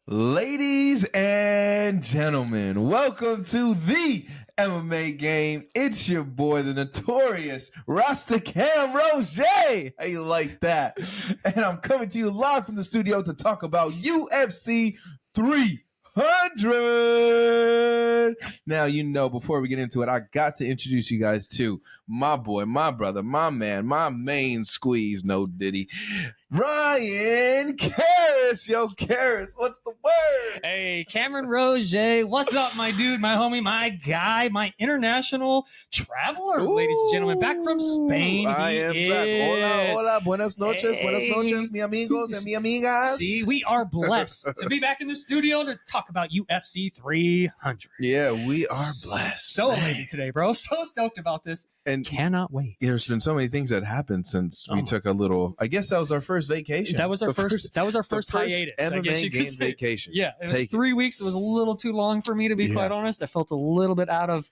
Ladies and gentlemen, welcome to the MMA Game. It's your boy, the notorious Rastacam Roget. How you like that? And I'm coming to you live from the studio to talk about UFC 300. Now, before we get into it, I got to introduce you guys to my boy, my brother, my man, my main squeeze, no diddy, Ryan Cariss. Yo, Cariss, what's the word? Hey, Cameron Roget, what's up, my dude, my homie, my guy, my international traveler, ladies and gentlemen, back from Spain. I am back. Hola, hola, buenas noches, mi amigos and mi amigas. See, we are blessed to be back in the studio to talk about UFC 300. Yeah, we are blessed. So elated today, bro. So stoked about this. And cannot wait. There's been so many things that happened since we took a little. I guess that was our first vacation. That was our first hiatus. MMA I guess you Game could say. vacation. Yeah, it was 3 weeks. It was a little too long for me, to be quite honest. I felt a little bit out of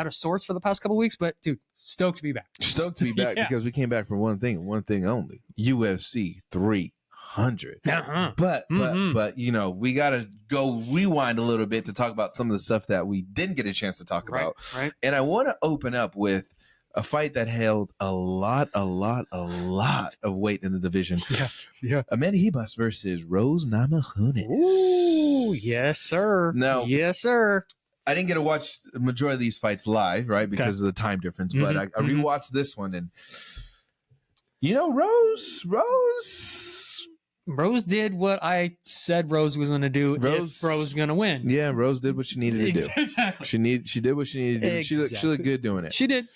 sorts for the past couple of weeks, but dude, stoked to be back. Stoked to be back because we came back for one thing only: UFC 300. But we gotta go rewind a little bit to talk about some of the stuff that we didn't get a chance to talk about. Right. And I want to open up with a fight that held a lot of weight in the division. Yeah. Amanda Ribas versus Rose Namajunas. Ooh, yes, sir. Now, yes, sir. I didn't get to watch the majority of these fights live, right, because of the time difference. But I rewatched this one, and Rose did what I said Rose was going to do if Rose was going to win. Yeah, Rose did what she needed to do. Exactly. She did what she needed to do. Exactly. She looked good doing it. She did.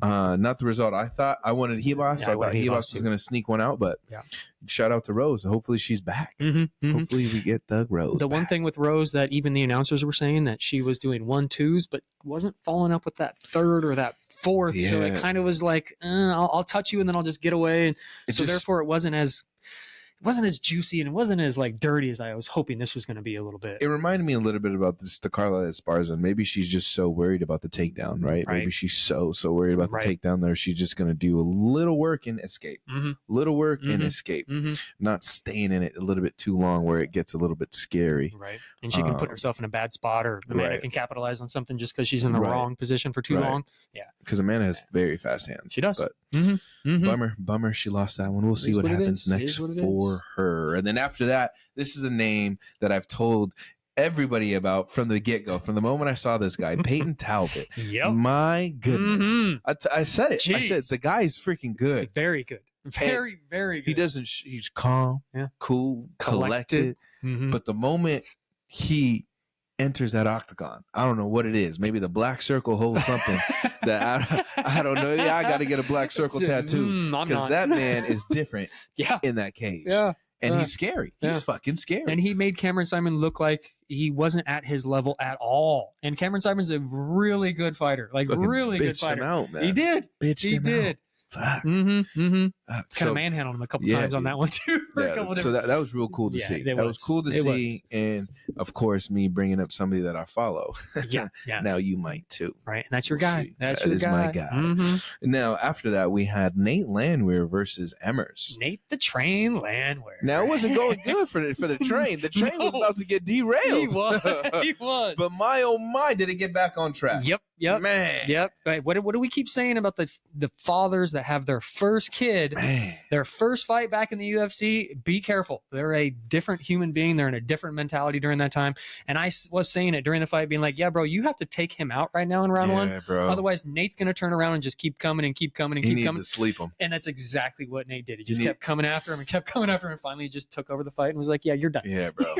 Not the result I thought. I wanted Ribas. I thought Ribas was going to sneak one out, but shout out to Rose. Hopefully she's back. Hopefully we get Thug Rose. The one thing with Rose that even the announcers were saying that she was doing 1-2s, but wasn't following up with that third or that fourth. So it kind of was like, I'll touch you and then I'll just get away. And so therefore it wasn't as juicy and it wasn't as like dirty as I was hoping this was going to be a little bit. It reminded me a little bit about the Carla Esparza. Maybe she's just so worried about the takedown, right? Maybe she's so worried about the takedown there. She's just going to do a little work and escape. Little work and escape. Not staying in it a little bit too long where it gets a little bit scary. Right. And she can put herself in a bad spot, or Amanda can capitalize on something just because she's in the wrong position for too long. Yeah. Because Amanda has very fast hands. She does. But bummer she lost that one. We'll see what happens next for her. And then after that, this is a name that I've told everybody about from the get-go, from the moment I saw this guy, Peyton Talbot. My goodness. I said it. Jeez. I said the guy is freaking good. Very good. Very good. He's calm, cool, collected. But the moment he enters that octagon, I don't know what it is. Maybe the black circle holds something that I don't know. Yeah, I got to get a black circle tattoo because that man is different in that cage. Yeah. And he's scary. He's fucking scary. And he made Cameron Simon look like he wasn't at his level at all. And Cameron Simon's a really good fighter. Like, really good fighter. Him out, man. He did. He did. Fuck. Kind of manhandled him a couple times on that one too. So that was real cool to see. That was cool to see. And of course, me bringing up somebody that I follow. Now you might too. Right. And that's your guy. That is my guy. Now, after that, we had Nate Landwehr versus Emmers. Nate the Train Landwehr. Now, it wasn't going good for the train. The train was about to get derailed. He was. But my, oh my, did it get back on track. Yep. Man. Yep. Right. What do we keep saying about the fathers that have their first kid, their first fight back in the UFC? Be careful. They're a different human being. They're in a different mentality during that time. And I was saying it during the fight, being like, yeah, bro, you have to take him out right now in round one. Bro. Otherwise, Nate's going to turn around and just keep coming and keep coming and keep coming. To sleep him. And that's exactly what Nate did. He just kept coming after him and kept coming after him. And finally, he just took over the fight and was like, yeah, you're done. Yeah, bro.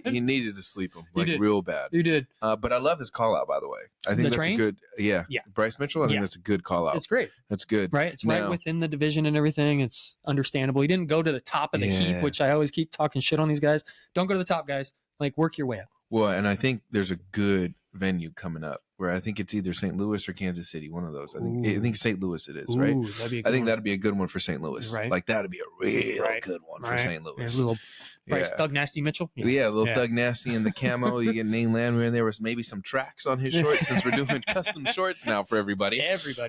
He needed to sleep him real bad. You did. But I love his call out, by the way. I think that's a good. Yeah. Bryce Mitchell, I think that's a good call out. It's great. That's good. Right? It's right within the division and everything. It's understandable. He didn't go to the top of the heap, which I always keep talking shit on these guys. Don't go to the top, guys. Like, work your way up. Well, and I think there's a good venue coming up where I think it's either St. Louis or Kansas City, one of those. I think St. Louis it is, right? I think that'd be a good one for St. Louis. Right. Like, that'd be a real good one for St. Louis. Price Thug Nasty Mitchell. Yeah, a little Thug Nasty in the camo. You get Nate Landwehr in there. Was maybe some tracks on his shorts since we're doing custom shorts now for everybody.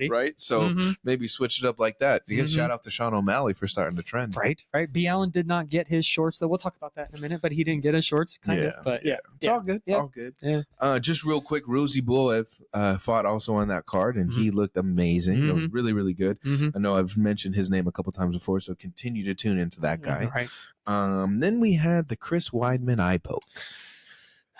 Right? So maybe switch it up like that. You shout out to Sean O'Malley for starting the trend. Right. B. Allen did not get his shorts, though. We'll talk about that in a minute, but he didn't get his shorts, kind of. But it's all good. All good. Yeah. Just real quick, Rosie Buloev fought also on that card, and he looked amazing. It was really, really good. I know I've mentioned his name a couple times before, so continue to tune into that guy. Right. Then we had the Chris Weidman eye poke.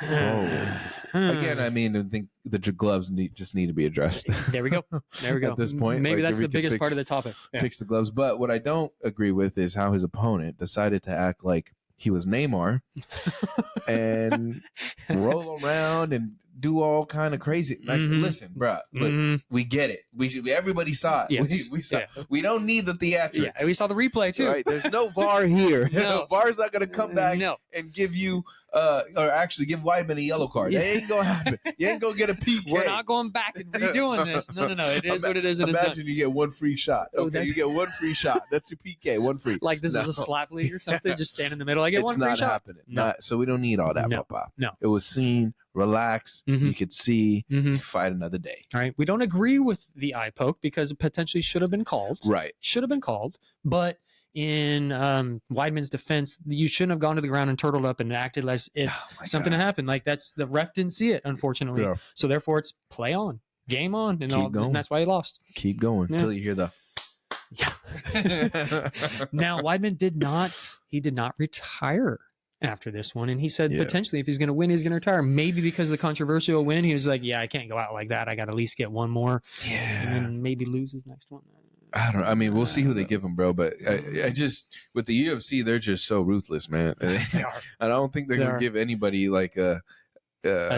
Again, I mean, I think the gloves just need to be addressed. There we go. At this point, maybe that's the biggest part of the topic. Fix the gloves. But what I don't agree with is how his opponent decided to act like he was Neymar and roll around and do all kind of crazy. Like, listen, bro, look, we get it. Everybody saw it. Yes. We saw. We don't need the theatrics. Yeah, we saw the replay too. Right? There's no VAR here. No. VAR's not going to come back and give you, or actually give Weidman a yellow card. That ain't going to happen. You ain't going to get a PK. We're not going back and redoing this. No. It is what it is. Imagine you get one free shot. Okay, you get one free shot. That's your PK, one free. Like this is a slap league or something. Just stand in the middle. I get one free shot. It's not happening. No. So we don't need all that, Papa. No. It was seen. Relax. You could see. Fight another day. All right. We don't agree with the eye poke because it potentially should have been called. Right. Should have been called. But in Weidman's defense, you shouldn't have gone to the ground and turtled up and acted as if something had happened. Like the ref didn't see it, unfortunately. Yeah. So therefore, it's play on, game on, and and that's why he lost. Keep going until you hear the. Yeah. Now Weidman did not retire after this one, and he said potentially if he's going to win, he's going to retire. Maybe because of the controversial win, he was like, I can't go out like that. I got to at least get one more, and then maybe lose his next one. I don't know. I mean, we'll see who they give him, bro. But I just, with the UFC, they're just so ruthless, man. They are. I don't think they're going to give anybody like a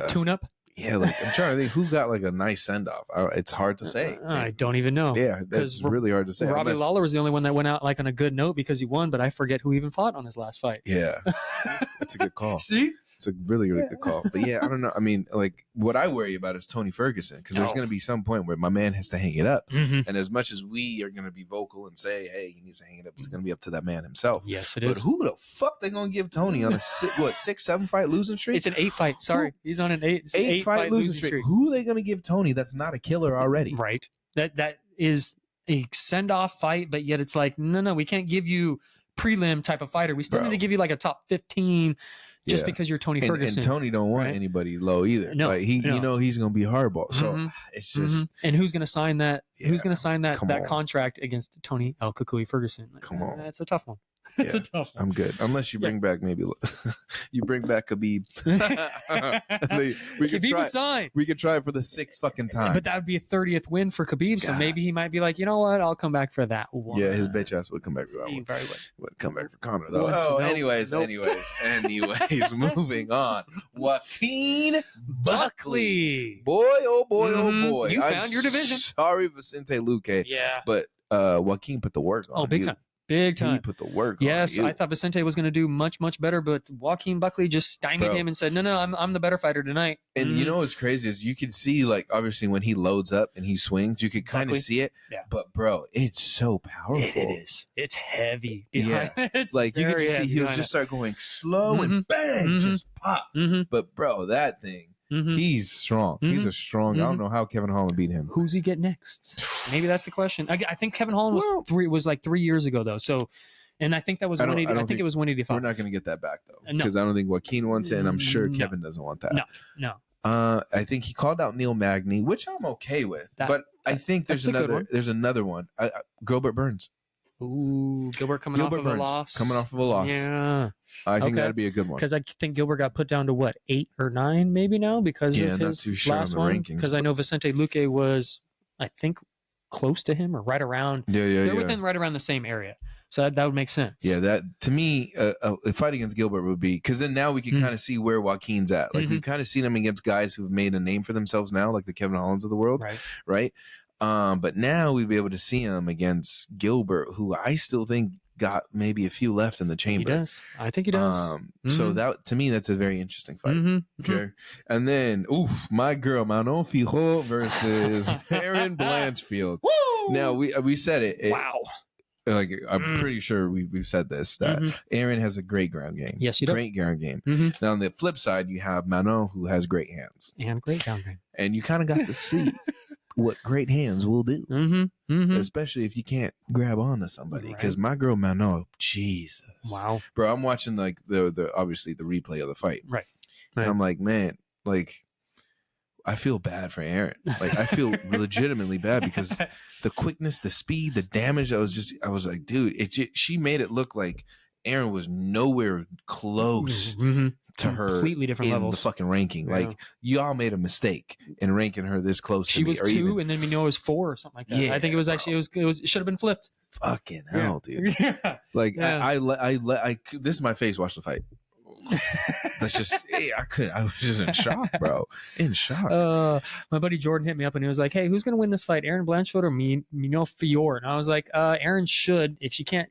tune-up. Yeah, like I'm trying to think who got like a nice send off. It's hard to say. I don't even know. Yeah, that's really hard to say. Robbie Lawler was the only one that went out like on a good note because he won, but I forget who even fought on his last fight. Yeah, that's a good call. See? It's a really, really good call. But yeah, I don't know. I mean, like what I worry about is Tony Ferguson because there's going to be some point where my man has to hang it up. And as much as we are going to be vocal and say, hey, he needs to hang it up, it's going to be up to that man himself. Yes, it is. But who the fuck they going to give Tony on a 6-7 fight losing streak? It's an 8 fight. Sorry. He's on an 8 fight losing streak. Who are they going to give Tony that's not a killer already? Right. That is a send-off fight, but yet it's like, no, we can't give you prelim type of fighter. We still need to give you like a top 15 just because you're Tony Ferguson. And Tony don't want anybody low either. No, like you know he's going to be hardball. So it's just and who's going to sign that? Who's going to sign that contract against Tony El Kukui Ferguson? Come on, that's a tough one. It's a tough one. I'm good unless you bring back maybe you bring back Khabib. We could try it for the 6th fucking time. But that would be a 30th win for Khabib. So maybe he might be like, you know what? I'll come back for that one. Yeah, his bitch ass would come back for that one. He very would come back for Conor though. Anyways, moving on. Joaquin Buckley. Boy, oh boy. You found your division. Sorry, Vicente Luque. Yeah. But Joaquin put the work on. Oh, big time. Big time. He put the work on. Yes, I thought Vicente was going to do much, much better, but Joaquin Buckley just stymied him and said, no, I'm the better fighter tonight. And you know what's crazy is you could see, like, obviously when he loads up and he swings, you could kind of see it. Yeah. But, bro, it's so powerful. It is. It's heavy. Yeah. It's like, you could just see he'll just start going slow and bang, just pop. But, bro, that thing. He's strong. He's a strong. I don't know how Kevin Holland beat him. Who's he get next? Maybe that's the question. I think Kevin Holland was like 3 years ago though. So, and I think that was 180. I think it was 185. We're not going to get that back though, because I don't think Joaquin wants it, and I'm sure Kevin doesn't want that. No. I think he called out Neil Magny, which I'm okay with. But I think there's another. There's another one. Gilbert Burns. Ooh, Gilbert coming off of a loss. Yeah. I think that'd be a good one. Because I think Gilbert got put down to what, 8 or 9 maybe now because of his last one. Because I know Vicente Luque was, I think, close to him or right around. They're within right around the same area. So that would make sense. Yeah, that to me, a fight against Gilbert would be, because then now we can kind of see where Joaquin's at. Like we've kind of seen him against guys who've made a name for themselves now, like the Kevin Hollands of the world, right? But now we'd be able to see him against Gilbert, who I still think got maybe a few left in the chamber. He does. I think he does. So that to me, that's a very interesting fight. Okay. And then, my girl Manon Fijo versus Erin Blanchfield. Woo! Now we said it. Wow. like I'm pretty sure we've said this, that Aaron has a great ground game. Yes, he does. Great ground game. Now on the flip side, you have Manon, who has great hands and great ground game, and you kind of got to see what great hands will do, especially if you can't grab onto somebody. Because my girl Manon, Jesus, wow, bro, I'm watching like the obviously the replay of the fight, right? And I'm like, man, like. I feel bad for Aaron. Like I feel legitimately bad because the quickness, the speed, the damage. I was like, dude, she made it look like Aaron was nowhere close to her completely different in levels. The fucking ranking. Yeah. Like y'all made a mistake in ranking her this close. She to was me, 2, and then we know it was 4 or something like that. Yeah, I think it was actually it should have been flipped. Fucking hell, dude. Yeah. Like I this is my face. Watch the fight. That's just I was just in shock, bro. In shock. My buddy Jordan hit me up and he was like, hey, who's gonna win this fight, Aaron Blanchfield or Mino Fior? And I was like, Aaron should. If she can't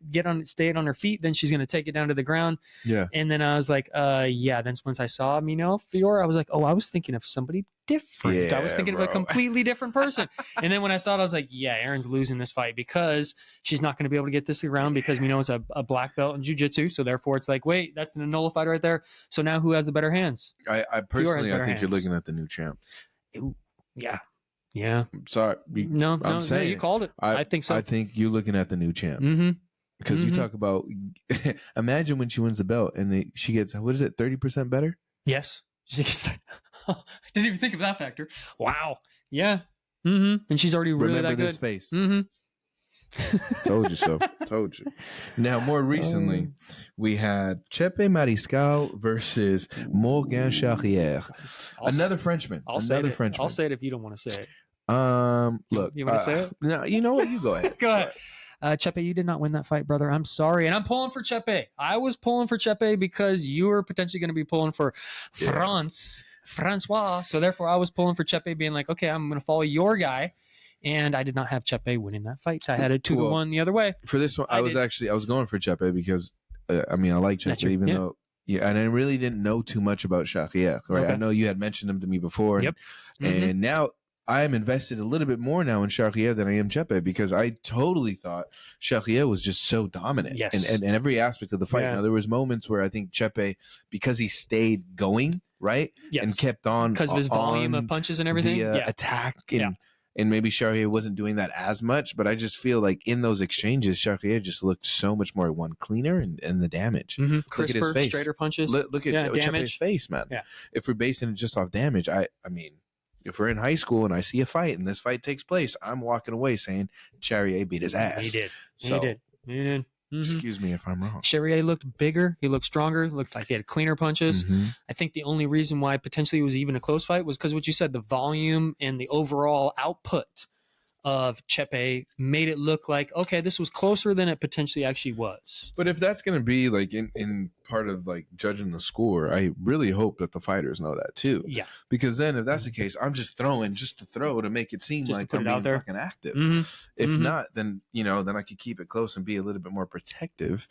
stay on her feet, then she's gonna take it down to the ground. Yeah. And then I was like, yeah. Then once I saw Mino Fior, I was like, oh, I was thinking of somebody different. Yeah, I was thinking of a completely different person. And then when I saw it, I was like, yeah, Aaron's losing this fight because she's not going to be able to get this around because Mino is a black belt in jiu-jitsu. So therefore it's like, wait, that's an nullified right there. So now who has the better hands? I personally, I think you're looking at the new champ. Yeah. Yeah. I'm sorry. No, you called it. I think so. I think you're looking at the new champ. Because you talk about, imagine when she wins the belt and she gets, what is it, 30% better? Yes. She gets I didn't even think of that factor. Wow. Yeah. And she's already really Remember that good. This face. Told you so. Told you. Now, more recently, we had Chepe Mariscal versus Morgan Charrière. Another Frenchman. Another Frenchman. I'll say it if you don't want to say it. Look. You want to say it? No, you know what? You go ahead. Go ahead. Chepe, you did not win that fight, brother. I'm sorry. And I'm pulling for Chepe. I was pulling for Chepe because you were potentially going to be pulling for Francois. So therefore, I was pulling for Chepe, being like, okay, I'm going to follow your guy. And I did not have Chepe winning that fight. I had a 2-1 the other way. For this one, I was going for Chepe because, I like Chepe, even though, and I really didn't know too much about Charrière, right? Okay. I know you had mentioned him to me before. Yep. And now I am invested a little bit more now in Charrière than I am Chepe because I totally thought Charrière was just so dominant in every aspect of the fight. Yeah. Now, there was moments where I think Chepe, because he stayed going, right? Yes. And kept on. Because of his volume of punches and everything. The attack and maybe Charrière wasn't doing that as much, but I just feel like in those exchanges, Charrière just looked so much more cleaner and the damage. Crisper, look at his face. Straighter punches. Look at Chepe's face, man. Yeah. If we're basing it just off damage, I mean, if we're in high school and I see a fight and this fight takes place, I'm walking away saying Charrière beat his ass. He did. He did. Excuse me if I'm wrong. Charrière looked bigger. He looked stronger. Looked like he had cleaner punches. I think the only reason why potentially it was even a close fight was because what you said, the volume and the overall output of Chepe made it look like, okay, this was closer than it potentially actually was. But if that's going to be like in part of like judging the score, I really hope that the fighters know that too. Yeah. Because then if that's the case, I'm just throwing just to throw to make it seem just like I'm being fucking active. If not, then, then I could keep it close and be a little bit more protective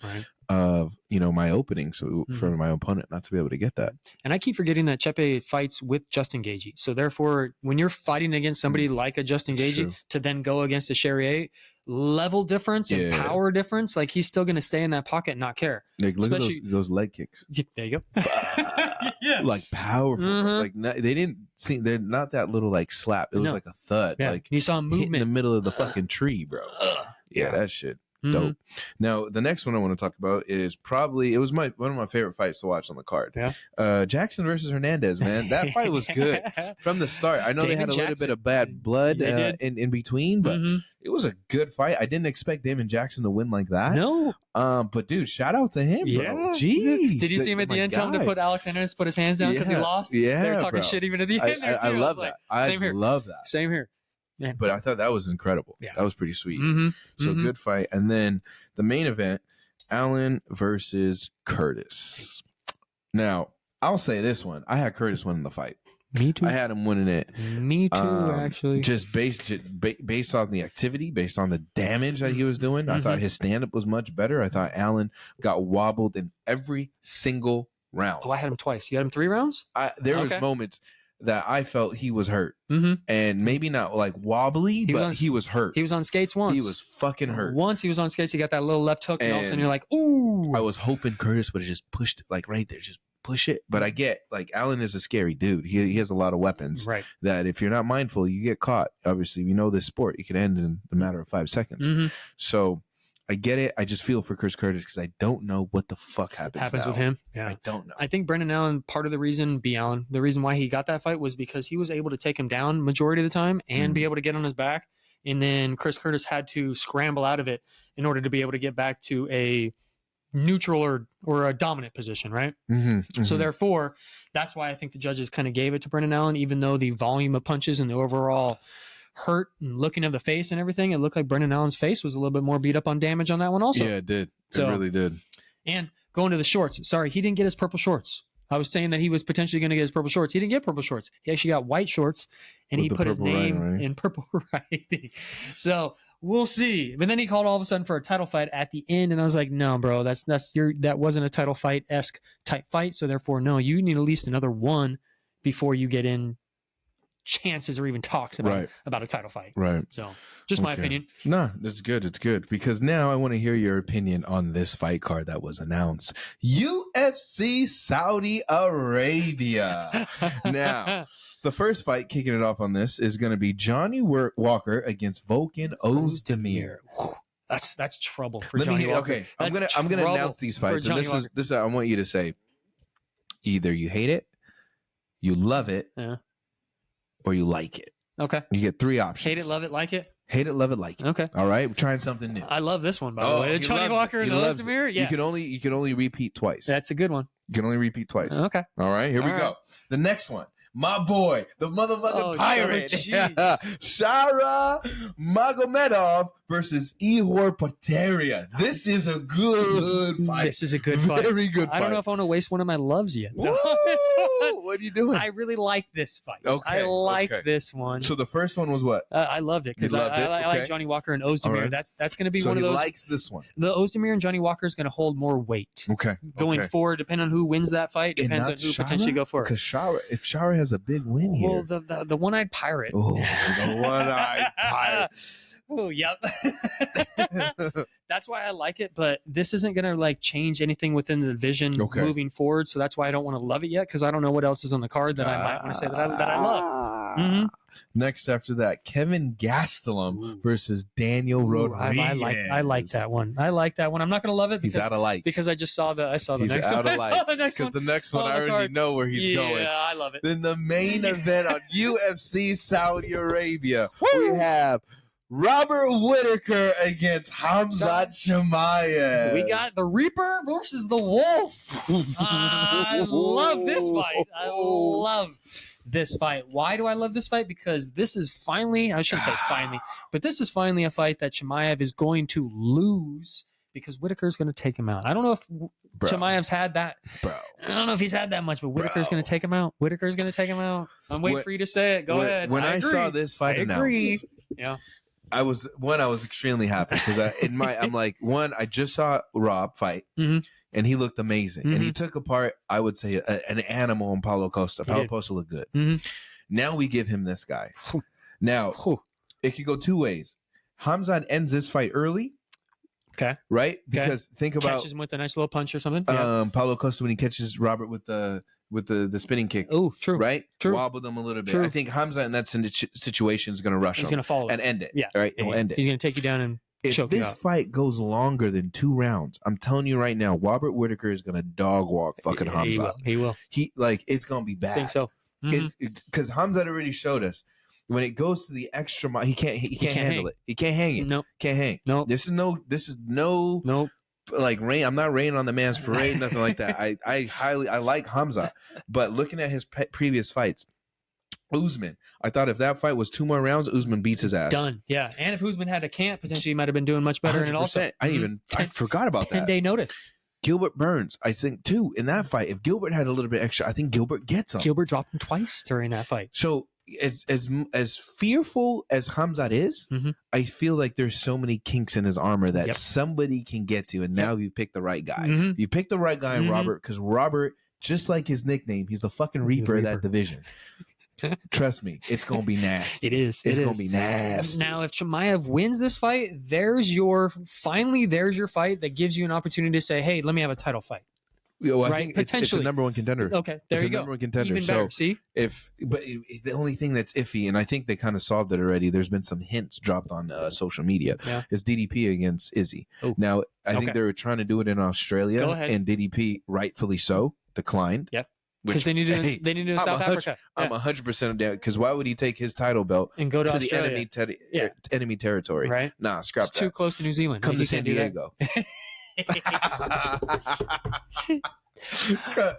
of, my opening. So for my opponent not to be able to get that. And I keep forgetting that Chepe fights with Justin Gaethje. So therefore, when you're fighting against somebody like a Justin Gaethje to then go against a Charrière, level difference and power difference, like he's still going to stay in that pocket and not care. Like look at those leg kicks. There you go. Like powerful. Like they didn't seem, they're not that little like slap. It was like a thud. Like you saw a movement in the middle of the fucking tree, bro. That shit. Dope. Now the next one I want to talk about is probably one of my favorite fights to watch on the card. Jackson versus Hernandez, man. That fight was good from the start. I know they had a little bit of bad blood in between, but it was a good fight. I didn't expect Damon Jackson to win like that. No. But dude, shout out to him, bro. Jeez. Did you see him at the end tell him to put Alex Hernandez put his hands down because he lost? Yeah, they were talking shit even at the end. I love that. I love that. Same here. Man. But I thought that was incredible. Yeah. That was pretty sweet. So good fight. And then the main event, Allen versus Curtis. Now, I'll say this one. I had Curtis winning the fight. Me too. I had him winning it. Me too, actually. Just based on the activity, based on the damage that he was doing. I thought his stand-up was much better. I thought Allen got wobbled in every single round. Oh, I had him twice. You had him 3 rounds? There was moments. that I felt he was hurt. Mm-hmm. And maybe not like wobbly, but he was hurt. He was on skates once. He was fucking hurt. Once he was on skates, he got that little left hook, and all of a sudden you're like, ooh. I was hoping Cariss would have just pushed it, like right there, just push it. But I get, like, Allen is a scary dude. He has a lot of weapons. Right. That if you're not mindful, you get caught. Obviously, we know this sport. It can end in a matter of 5 seconds. Mm-hmm. So I get it. I just feel for Chris Curtis because I don't know what the fuck happens now. with him. Yeah, I don't know. I think Brendan Allen, part of the reason, the reason why he got that fight was because he was able to take him down majority of the time and be able to get on his back. And then Chris Curtis had to scramble out of it in order to be able to get back to a neutral or a dominant position, right? So therefore, that's why I think the judges kind of gave it to Brendan Allen, even though the volume of punches and the overall hurt and looking at the face and everything, it looked like Brendan Allen's face was a little bit more beat up on damage on that one also. Yeah, it did. It really did. And going to the shorts. Sorry, he didn't get his purple shorts. I was saying that he was potentially going to get his purple shorts. He didn't get purple shorts. He actually got white shorts, and he put his name in purple writing. So we'll see. But then he called all of a sudden for a title fight at the end, and I was like, no, bro, that wasn't a title fight-esque type fight. So therefore, no, you need at least another one before you get in chances or even talks about a title fight. Right. So just my opinion. No, that's good. It's good because now I want to hear your opinion on this fight card that was announced. UFC Saudi Arabia. Now, the first fight kicking it off on this is going to be Johnny Walker against Volkan Ozdemir. That's trouble for Johnny Walker. Okay, I'm gonna announce these fights. And this is I want you to say either you hate it, you love it, or you like it. Okay. You get 3 options. Hate it, love it, like it? Hate it, love it, like it. Okay. All right. We're trying something new. I love this one, by the way. Johnny Walker and Ozdemir. Yeah. You can only repeat twice. That's a good one. You can only repeat twice. Okay. All right. Here we go. The next one. My boy, the motherfucking pirate, Shara Magomedov versus Ihor Potieria. This is a good fight. This is a good fight. Very good fight. I don't know if I want to waste one of my loves yet. What are you doing? I really like this fight. Okay. I like this one. So the first one was what? I loved it because I like Johnny Walker and Ozdemir. Right. That's going to be one of those. So he likes this one. The Ozdemir and Johnny Walker is going to hold more weight. Okay. Going forward, depending on who wins that fight, depends on who potentially go for it. Because if Shara has a big win here. Well, the one-eyed pirate. Oh, the one-eyed pirate. Oh, yep. That's why I like it, but this isn't going to like change anything within the division moving forward. So that's why I don't want to love it yet because I don't know what else is on the card that I might want to say that I love. Mm-hmm. Next after that, Kevin Gastelum versus Daniel Rodriguez. I like that one. I like that one. I'm not going to love it. He's out of lights because I just saw the next one. He's out of lights because the next one I already know where he's going. Yeah, I love it. Then the main event on UFC Saudi Arabia, we have Robert Whittaker against Khamzat Chimaev. We got the Reaper versus the Wolf. I love this fight. I love this fight. Why do I love this fight? Because this is finally, I shouldn't say finally, but this is finally a fight that Chimaev is going to lose because Whittaker's going to take him out. I don't know if Chimaev's had that. I don't know if he's had that much, but Whittaker's going to take him out. Whittaker's going to take him out. I'm waiting for you to say it. Go ahead. When I saw this fight announced, yeah. I was extremely happy because I just saw Rob fight and he looked amazing and he took apart, I would say, an animal on Paulo Costa. Paulo Costa looked good. Now we give him this guy. Now it could go 2 ways. Khamzat ends this fight early. Okay. Right? Because think about catches him with a nice little punch or something. Paulo Costa when he catches Robert with the spinning kick. Oh, true. Right? True. Wobble them a little bit. True. I think Khamzat in that situation is going to rush him. He's going to follow and end it. Yeah. Right? He'll end it. He's going to take you down and choke you out. If this fight goes longer than 2 rounds, I'm telling you right now, Robert Whittaker is going to dog walk fucking Khamzat. He will. It's going to be bad. I think so. Because Khamzat already showed us when it goes to the extra mile, he can't handle it. He can't hang it. Nope. Can't hang. Nope. This is no nope. Like rain. I'm not raining on the man's parade, nothing like that. I like Khamzat, but looking at his previous fights, Usman, I thought if that fight was 2 more rounds, Usman beats his ass. Done. Yeah. And if Usman had a camp, potentially he might have been doing much better. 100%. And also, I forgot about that. 10-day notice. Gilbert Burns, I think, too, in that fight. If Gilbert had a little bit extra, I think Gilbert gets him. Gilbert dropped him twice during that fight. So as fearful as Khamzat is, I feel like there's so many kinks in his armor that somebody can get to. And now you've picked the right guy. You picked the right guy in Robert because Robert, just like his nickname, he's the fucking Reaper of that division. Trust me, it's gonna be nasty. It is. It's gonna be nasty. Now, if Chimaev wins this fight, there's your fight that gives you an opportunity to say, "Hey, let me have a title fight." I right? think it's a number one contender. Okay, there you go. Number one contender. Even better. See, the only thing that's iffy, and I think they kind of solved it already. There's been some hints dropped on social media. Yeah. Is DDP against Izzy? Oh. Now I think they were trying to do it in Australia, Go ahead. and DDP, rightfully so, declined. Yep. Because they need to South Africa. I'm 100% down. Because why would he take his title belt and go to the enemy territory? Right. Nah, scrap it's that. Too close to New Zealand. Come to San Diego.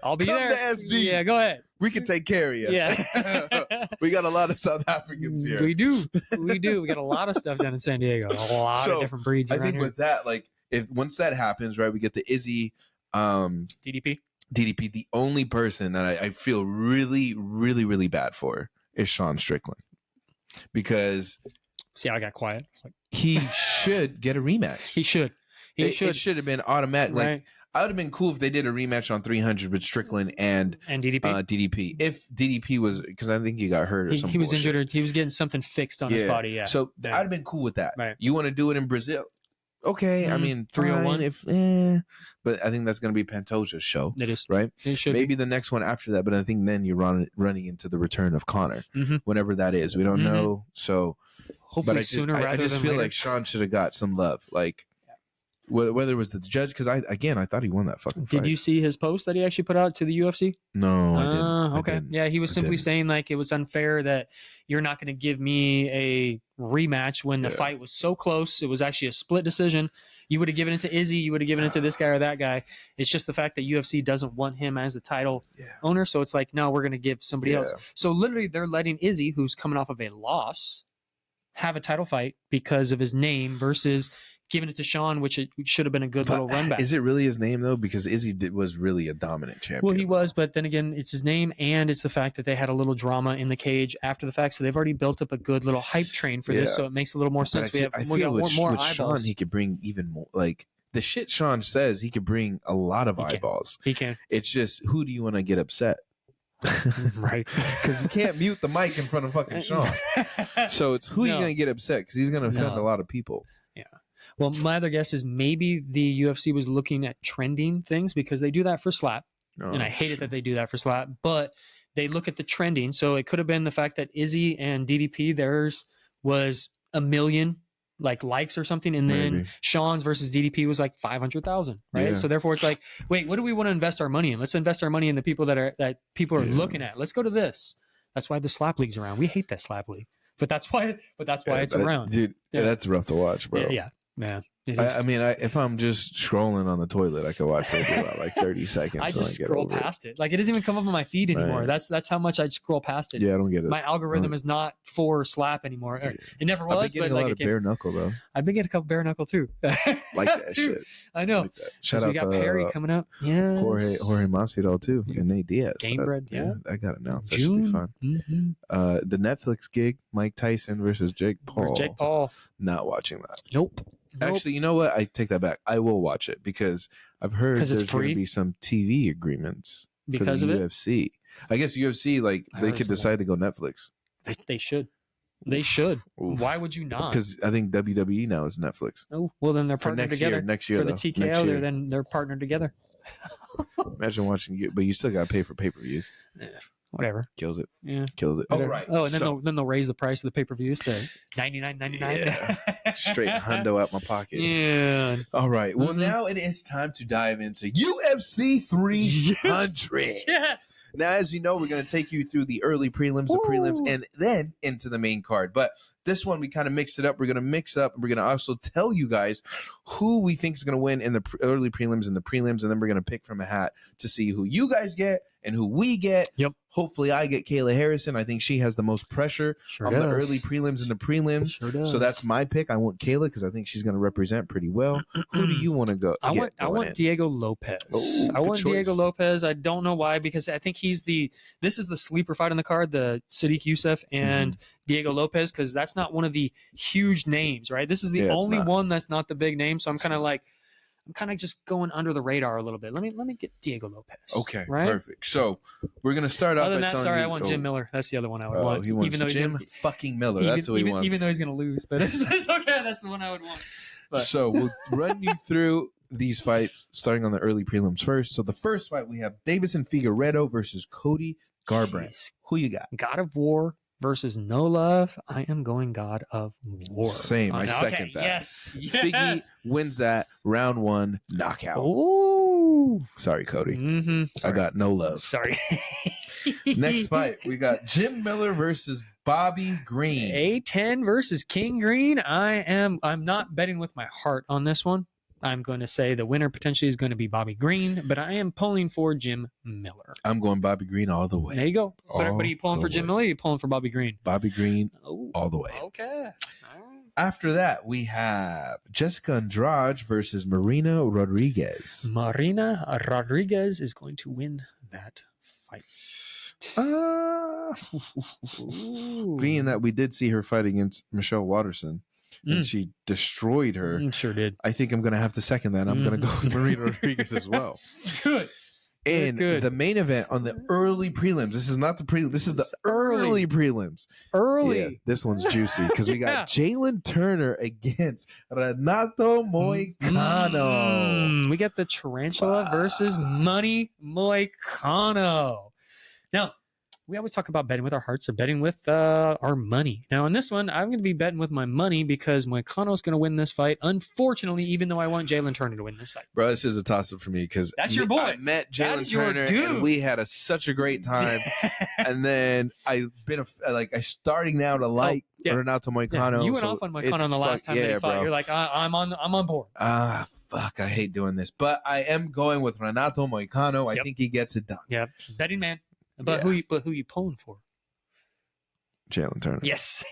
I'll be Come there. To SD. Yeah, go ahead. We can take care of you. Yeah. We got a lot of South Africans here. We do. We got a lot of stuff down in San Diego. A lot of different breeds. I think here. with that, like, if once that happens, right, we get the Izzy, DDP. The only person that I feel really, really, really bad for is Sean Strickland, because see, I got quiet. Like, he should get a rematch. He should. It should have been automatic. Right. Like, I would have been cool if they did a rematch on 300 with Strickland and DDP. DDP. If DDP was, because I think he got hurt or something. He was injured, or he was getting something fixed on his body. Yeah. So I'd have been cool with that. Right. You want to do it in Brazil? Okay. I mean, 301. But I think that's going to be Pantoja's show. It is. Right. It should maybe the next one after that. But I think then you're running into the return of Connor, whenever that is. We don't know. So hopefully sooner rather than later. I just feel like Sean should have got some love. Like, whether it was the judge, because I thought he won that fucking fight. Did you see his post that he actually put out to the UFC? No, I didn't. Okay. Yeah, he was simply saying like it was unfair that you're not going to give me a rematch when the fight was so close. It was actually a split decision. You would have given it to Izzy. You would have given it to this guy or that guy. It's just the fact that UFC doesn't want him as the title owner. So it's like, no, we're going to give somebody else. So literally they're letting Izzy, who's coming off of a loss, have a title fight because of his name versus giving it to Sean, which it should have been a good little run back. Is it really his name, though? Because Izzy was really a dominant champion. Well, he was, but then again, it's his name, and it's the fact that they had a little drama in the cage after the fact, so they've already built up a good little hype train for this, so it makes a little more sense. I feel with eyeballs. Sean, he could bring even more, like, the shit Sean says, he could bring a lot of eyeballs. He can. It's just, who do you want to get upset? Right, because you can't mute the mic in front of fucking Sean. So it's who are you going to get upset, because he's going to offend a lot of people. Yeah. Well, my other guess is maybe the UFC was looking at trending things, because they do that for slap, and I hate it that they do that for slap, but they look at the trending. So it could have been the fact that Izzy and DDP, theirs was 1 million likes or something, and then Sean's versus DDP was like 500,000, right? Yeah. So therefore it's like, wait, what do we want to invest our money in? Let's invest our money in the people that people are looking at. Let's go to this. That's why the slap league's around. We hate that slap league, but that's why it's around. Dude, that's rough to watch, bro. Yeah. Man, I mean, if I'm just scrolling on the toilet, I could watch it for about like 30 seconds. I just scroll past it. Like, it doesn't even come up on my feed anymore. Right. That's how much I scroll past it. Yeah, I don't get it. My algorithm is not for slap anymore. It never was. I've been getting a lot of bare knuckle though. I've been getting a couple bare knuckle too. Like that shit. I know. Like Shout out we got Perry coming up. Yeah. Jorge Masvidal too, and Nate Diaz. Game bread. Yeah. I got announced. That should be fun. The Netflix gig: Mike Tyson versus Jake Paul. Not watching that. Nope. Actually, you know what? I take that back. I will watch it, because I've heard there's going to be some TV agreements because for the of UFC. I guess UFC, they could decide to go Netflix. They should. They should. Oof. Why would you not? Because I think WWE now is Netflix. Oh, well, then they're partnered together. Next year, for the TKO, they're partnered together. Imagine watching you, but you still got to pay for pay-per-views. Yeah. Whatever. Kills it. Yeah. Kills it. Oh, right. Oh, and then they'll raise the price of the pay-per-views to $99.99. Yeah. Straight hundo out my pocket. Yeah. All right. Well, now it is time to dive into UFC 300. Yes. Now, as you know, we're going to take you through the early prelims, the prelims, and then into the main card. But this one, we kind of mixed it up. We're going to mix up. We're going to also tell you guys who we think is going to win in the early prelims and the prelims, and then we're going to pick from a hat to see who you guys get and who we get. Yep. Hopefully, I get Kayla Harrison. I think she has the most pressure on the early prelims and the prelims. Sure does. So that's my pick. I want Kayla because I think she's going to represent pretty well. Who do you want to go? I want Diego Lopez. Oh, I want Diego Lopez. I don't know why, because I think this is the sleeper fight on the card, the Sadiq Youssef and Diego Lopez, because that's not one of the huge names, right? This is the only one that's not the big name. So I'm kind of like, I'm kind of just going under the radar a little bit. Let me get Diego Lopez. Okay, right? perfect. So we're gonna start off. Other than by that, telling sorry, you, I want Jim Miller. That's the other one I would want. He wants even though Jim he's fucking Miller. That's what he wants. Even though he's gonna lose, but it's okay. That's the one I would want. But. So we'll run you through these fights, starting on the early prelims first. So the first fight we have Davison Figueiredo versus Cody Garbrandt. Jeez. Who you got? God of War versus No Love. I am going God of War. Same. I second that. Yes. Figgy wins that round 1 knockout. Oh. Sorry, Cody. Mm-hmm. I got no love. Sorry. Next fight, we got Jim Miller versus Bobby Green. A10 versus King Green. I'm not betting with my heart on this one. I'm going to say the winner potentially is going to be Bobby Green, but I am pulling for Jim Miller. I'm going Bobby Green all the way. There you go. But are you pulling for Jim Miller or are you pulling for Bobby Green? Bobby Green all the way. Okay. All right. After that, we have Jessica Andrade versus Marina Rodriguez. Marina Rodriguez is going to win that fight. Being that we did see her fight against Michelle Watterson, and she destroyed her. Sure did. I think I'm going to have to second that. I'm going to go with Marina Rodriguez as well. Good. And the main event on the early prelims. This is not the prelim. This is the early prelims. Early. Yeah, this one's juicy because we got Jalen Turner against Renato Moicano. We got the Tarantula versus Money Moicano. Now, we always talk about betting with our hearts or betting with our money. Now, in this one, I'm going to be betting with my money because Moicano's going to win this fight. Unfortunately, even though I want Jalen Turner to win this fight. Bro, this is a toss-up for me because that's your boy. I met Jalen Turner and we had such a great time. And then I've been starting now to like Renato Moicano. Yeah. You went off on Moicano the last time that he fought. Bro. You're like, I'm on board. Fuck, I hate doing this. But I am going with Renato Moicano. I think he gets it done. Yeah, betting man. But who you pulling for? Jalen Turner. Yes.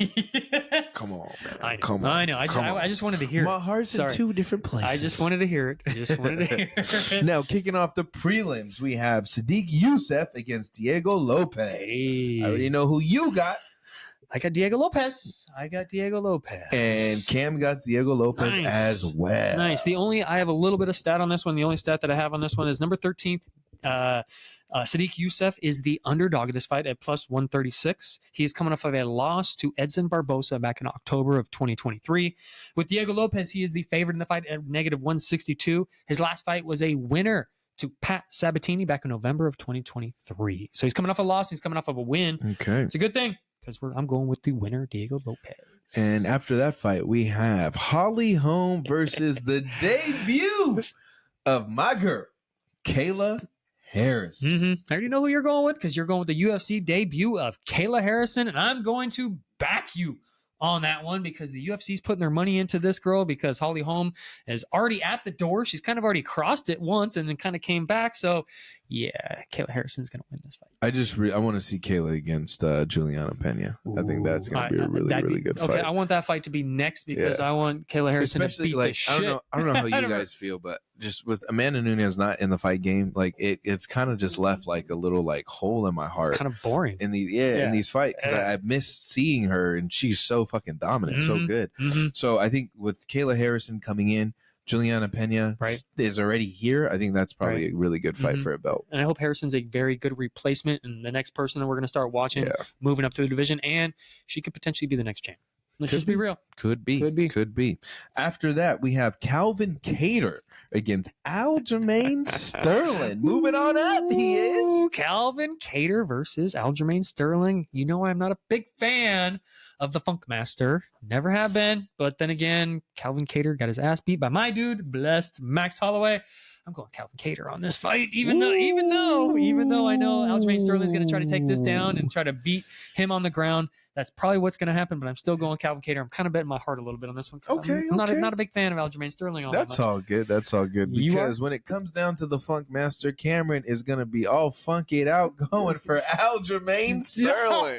Come on, man. I know. Come on. I know. I just wanted to hear it. My heart's in two different places. I just wanted to hear it. Now, kicking off the prelims, we have Sadiq Youssef against Diego Lopez. Hey. I already know who you got. I got Diego Lopez. And Cam got Diego Lopez as well. Nice. I have a little bit of stat on this one. The only stat that I have on this one is number 13th. Sadiq Youssef is the underdog of this fight at plus 136. He is coming off of a loss to Edson Barbosa back in October of 2023. With Diego Lopez, he is the favorite in the fight at negative 162. His last fight was a winner to Pat Sabatini back in November of 2023. So he's coming off a loss. He's coming off of a win. Okay. It's a good thing because I'm going with the winner, Diego Lopez. And after that fight, we have Holly Holm versus the debut of my girl, Kayla Harris. I already know who you're going with because you're going with the UFC debut of Kayla Harrison, and I'm going to back you on that one because the UFC's putting their money into this girl because Holly Holm is already at the door. She's kind of already crossed it once and then kind of came back. So, yeah, Kayla Harrison's going to win this fight. I want to see Kayla against Juliana Pena. I think that's going to be a really good fight. Okay, I want that fight to be next because I want Kayla Harrison to beat the shit. I don't know how you guys feel, but just with Amanda Nunes not in the fight game, like it's kind of just left like a little like hole in my heart. It's kind of boring in these fights because I miss seeing her and she's so fucking dominant, so good. So I think with Kayla Harrison coming in, Juliana Pena is already here. I think that's probably a really good fight for a belt. And I hope Harrison's a very good replacement and the next person that we're going to start watching moving up through the division, and she could potentially be the next champ. Let's just be real. Could be. After that, we have Calvin Kattar against Aljamain Sterling. Moving on up, he is. Calvin Kattar versus Aljamain Sterling. You know I'm not a big fan of the Funk Master. Never have been. But then again, Calvin Kattar got his ass beat by my dude, blessed Max Holloway. I'm going Calvin Kattar on this fight, even though I know Aljamain Sterling's going to try to take this down and try to beat him on the ground. That's probably what's going to happen, but I'm still going Calvin Kattar. I'm kind of betting my heart a little bit on this one. I'm not a big fan of Aljamain Sterling. That's all good. Because when it comes down to the Funk Master, Cameron is going to be all funkied out going for Aljamain Sterling.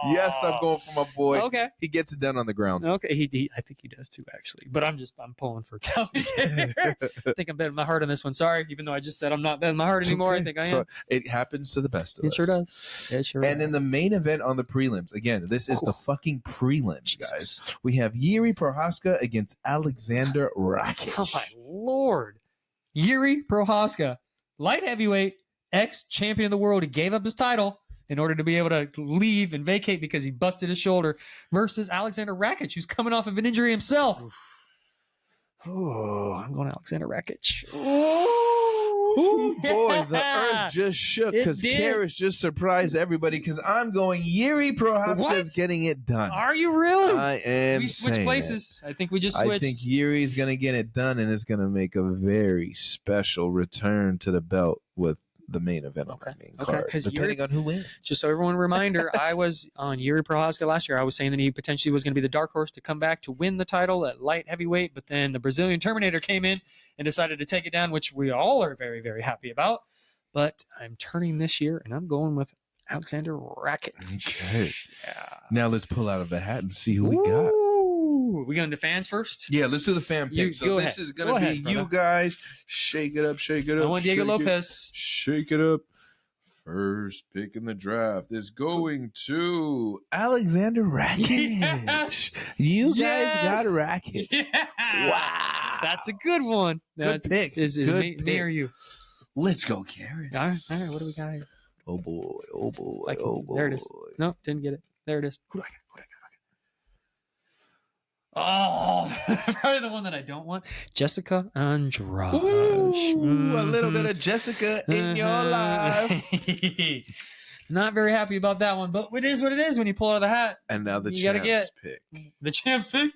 Yes, I'm going for my boy. Okay. He gets it done on the ground. Okay. I think he does too, actually. But I'm pulling for Calvin Kattar. I think I'm betting my heart on this one. Sorry, even though I just said I'm not betting my heart anymore. I think I am. So it happens to the best of us. It sure does. And in the main event on the prelims, again, this is the fucking prelims, guys. We have Yuri Prohaska against Alexander Rakic. Oh, my Lord. Yuri Prochazka, light heavyweight, ex-champion of the world. He gave up his title in order to be able to leave and vacate because he busted his shoulder, versus Alexander Rakic, who's coming off of an injury himself. Oh, I'm going Alexander Rakic. Oh boy, the earth just shook because Cariss just surprised everybody because I'm going Yuri Prochazka's getting it done. Are you really? I am. We switched places. I think we just switched. I think Yuri's going to get it done and is going to make a very special return to the belt with the main event on the main card, depending on who wins. Just so everyone reminder, I was on Yuri Prochazka last year. I was saying that he potentially was going to be the dark horse to come back to win the title at light heavyweight, but then the Brazilian Terminator came in and decided to take it down, which we all are very, very happy about. But I'm turning this year, and I'm going with Alexander Rakic. Okay. Yeah. Now let's pull out of the hat and see who we got. We going to fans first? Yeah, let's do the fan pick. So this is going to be you guys. Shake it up, shake it up. I want Diego Lopez. Shake it up. First pick in the draft is going to Alexander Rakic. Yes. You guys got Rakic. Yeah. Wow. That's a good one. Good pick. Is me or you? Let's go, Cariss. All right. What do we got here? Oh, boy. Oh, boy. Like, oh, boy. There it is. No, didn't get it. There it is. Who do I got? Oh, probably the one that I don't want. Jessica Andrade. Ooh, a little bit of Jessica in your life. Not very happy about that one, but it is what it is when you pull out of the hat. And now the champ's pick. The champ's pick?